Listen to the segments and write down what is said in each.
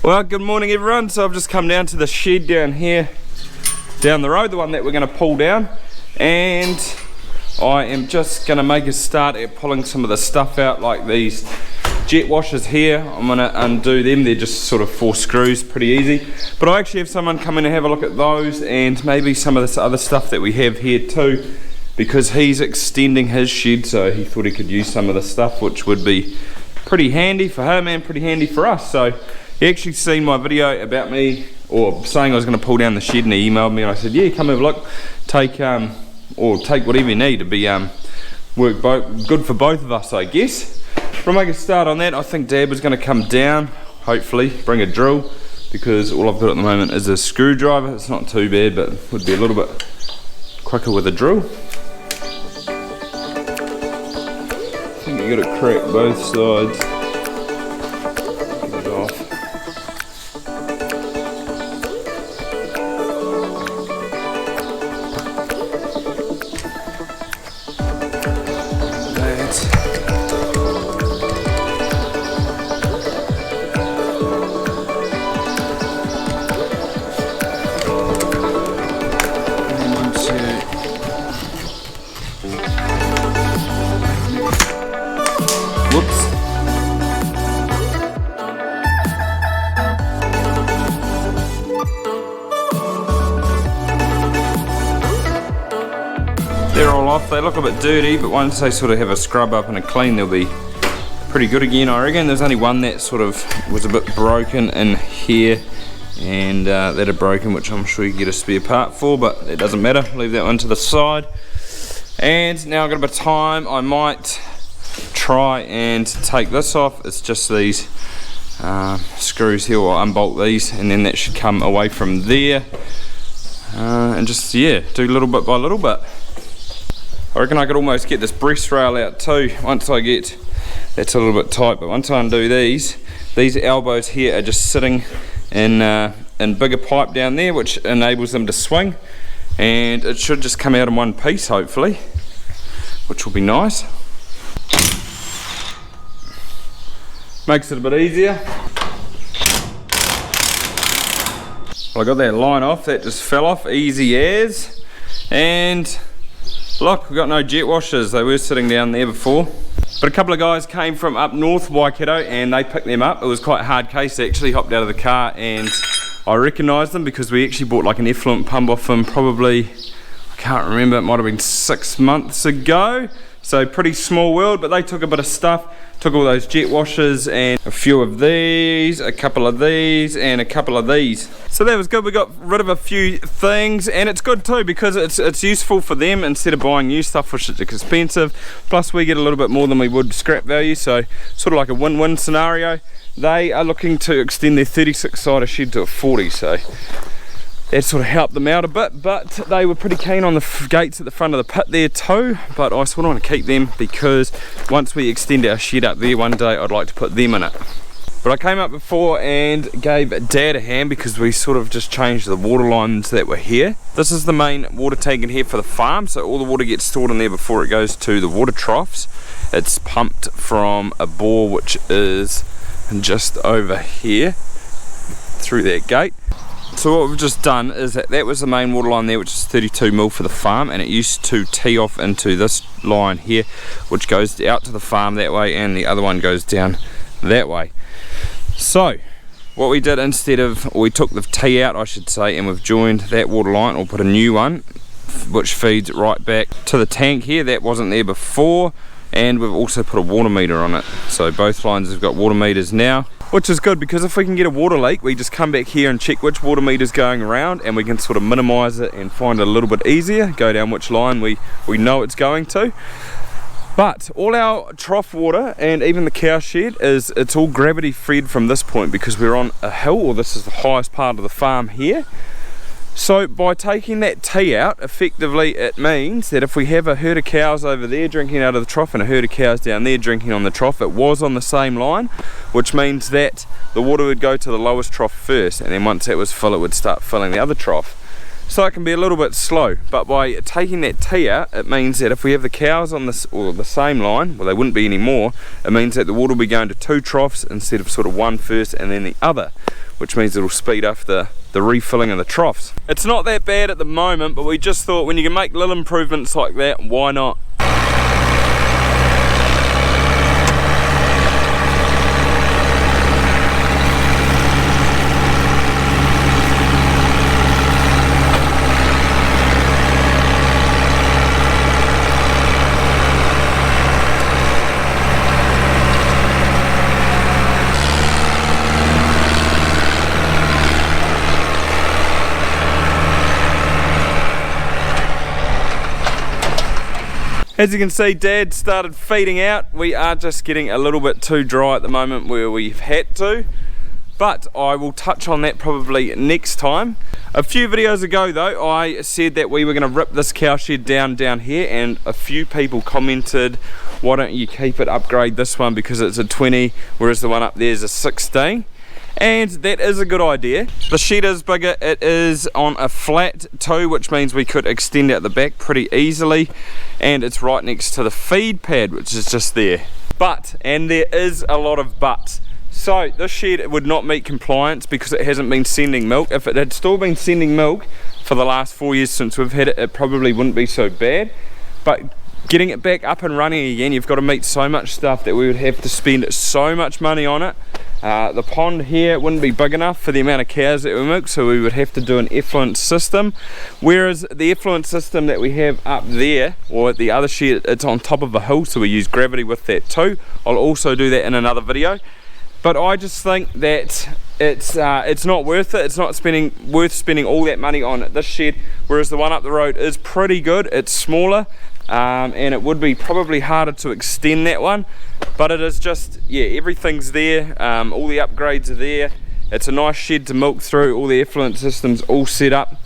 Well, good morning everyone. So I've just come down to the shed down here, down the road, the one that we're going to pull down, and I am just going to make a start at pulling some of the stuff out, like these jet washers here. I'm going to undo them. They're just sort of 4 screws, pretty easy. But I actually have someone come in and have a look at those, and maybe some of this other stuff that we have here too, because he's extending his shed, so he thought he could use some of the stuff, which would be pretty handy for him and pretty handy for us. So he actually seen my video about me, or saying I was going to pull down the shed, and he emailed me and I said, yeah, come have a look, take whatever you need to be good for both of us, I guess. But I'll make a start on that. I think Dad was going to come down, hopefully bring a drill, because all I've got at the moment is a screwdriver. It's not too bad, but would be a little bit quicker with a drill. I think you got to crack both sides. Get it off. They're all off. They look a bit dirty, but once they sort of have a scrub up and a clean, they'll be pretty good again, I reckon. There's only one that sort of was a bit broken in here, and that had broken, which I'm sure you can get a spare part for, but it doesn't matter. Leave that one to the side. And now I've got a bit of time. I might try and take this off. It's just these screws here. I'll unbolt these, and then that should come away from there, and just, yeah, do little bit by little bit. I reckon I could almost get this breast rail out too once I get, that's a little bit tight, but once I undo these elbows here are just sitting in bigger pipe down there, which enables them to swing, and it should just come out in one piece hopefully, which will be nice. Makes it a bit easier. Well, I got that line off, that just fell off, easy as. And look, we've got no jet washers. They were sitting down there before. But a couple of guys came from up north, Waikato, and they picked them up. It was quite a hard case. They actually hopped out of the car, and I recognised them because we actually bought like an effluent pump off them probably, I can't remember, it might have been 6 months ago. So pretty small world, but they took a bit of stuff, took all those jet washers and a few of these, a couple of these, and a couple of these. So that was good. We got rid of a few things, and it's good too because it's useful for them instead of buying new stuff, which is expensive. Plus we get a little bit more than we would scrap value, so sort of like a win-win scenario. They are looking to extend their 36-sider shed to a 40, so that sort of helped them out a bit, but they were pretty keen on the gates at the front of the pit there too, but I sort of want to keep them because once we extend our shed up there one day, I'd like to put them in it. But I came up before and gave Dad a hand because we sort of just changed the water lines that were here. This is the main water tank in here for the farm, so all the water gets stored in there before it goes to the water troughs. It's pumped from a bore which is just over here through that gate. So what we've just done is that was the main water line there, which is 32mm for the farm, and it used to tee off into this line here, which goes out to the farm that way, and the other one goes down that way. So what we did instead of, or we took the tee out I should say, and we've joined that water line, or put a new one which feeds right back to the tank here. That wasn't there before, and we've also put a water meter on it. So both lines have got water meters now, which is good because if we can get a water leak, we just come back here and check which water meter's going around, and we can sort of minimize it and find it a little bit easier, go down which line we know it's going to. But all our trough water and even the cow shed it's all gravity fed from this point because we're on a hill, or this is the highest part of the farm here. So by taking that tee out, effectively it means that if we have a herd of cows over there drinking out of the trough and a herd of cows down there drinking on the trough, it was on the same line, which means that the water would go to the lowest trough first, and then once that was full it would start filling the other trough. so it can be a little bit slow. But by taking that T out, it means that if we have the cows on this or the same line, well, they wouldn't be anymore, it means that the water will be going to 2 troughs instead of sort of one first and then the other, which means it'll speed up the refilling of the troughs. It's not that bad at the moment, but we just thought when you can make little improvements like that, why not? As you can see, Dad started feeding out. We are just getting a little bit too dry at the moment where we've had to, but I will touch on that probably next time. A few videos ago though, I said that we were going to rip this cow shed down here, and a few people commented, why don't you keep it, upgrade this one because it's a 20, whereas the one up there is a 16. And that is a good idea. The shed is bigger, it is on a flat too, which means we could extend out the back pretty easily, and it's right next to the feed pad, which is just there. But, and there is a lot of buts, so this shed would not meet compliance because it hasn't been sending milk. If it had still been sending milk for the last 4 years since we've had it, it probably wouldn't be so bad. But getting it back up and running again, you've got to meet so much stuff that we would have to spend so much money on it. The pond here wouldn't be big enough for the amount of cows that we milk, so we would have to do an effluent system, whereas the effluent system that we have up there, or at the other shed, it's on top of a hill, so we use gravity with that too. I'll also do that in another video, but I just think that it's not worth it. It's not worth spending all that money on this shed, whereas the one up the road is pretty good. It's smaller, and it would be probably harder to extend that one, but it is just, yeah, everything's there, all the upgrades are there. It's a nice shed to milk through, all the effluent systems all set up.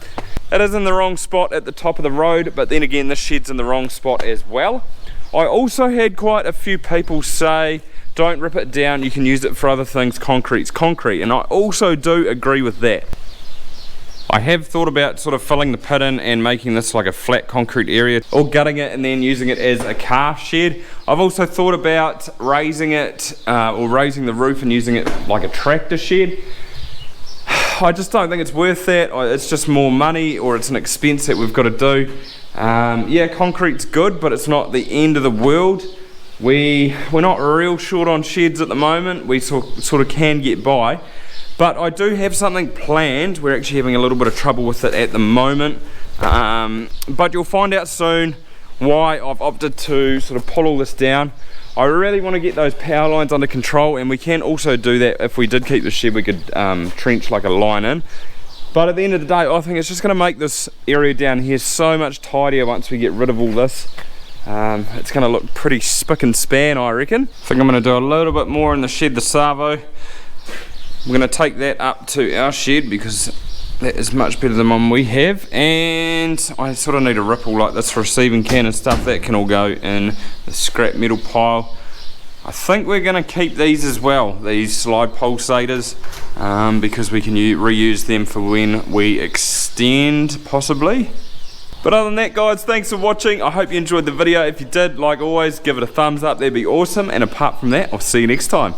It is in the wrong spot at the top of the road, but then again this shed's in the wrong spot as well. I also had quite a few people say, don't rip it down, you can use it for other things, concrete's concrete, and I also do agree with that. I have thought about sort of filling the pit in and making this like a flat concrete area, or gutting it and then using it as a calf shed. I've also thought about raising it, or raising the roof and using it like a tractor shed. I just don't think it's worth that. It's just more money, or it's an expense that we've got to do. Yeah, concrete's good, but it's not the end of the world. We're not real short on sheds at the moment. We sort of can get by. But I do have something planned. We're actually having a little bit of trouble with it at the moment. But you'll find out soon why I've opted to sort of pull all this down. I really want to get those power lines under control, and we can also do that if we did keep the shed. We could trench like a line in. But at the end of the day, I think it's just going to make this area down here so much tidier once we get rid of all this. It's going to look pretty spick and span, I reckon. I think I'm going to do a little bit more in the shed, the Savo. We're going to take that up to our shed because that is much better than one we have, and I sort of need a ripple like this receiving can and stuff. That can all go in the scrap metal pile. I think we're going to keep these as well, these slide pulsators, because we can reuse them for when we extend possibly. But other than that, guys, thanks for watching. I hope you enjoyed the video. If you did, like always, give it a thumbs up, that'd be awesome, and apart from that, I'll see you next time.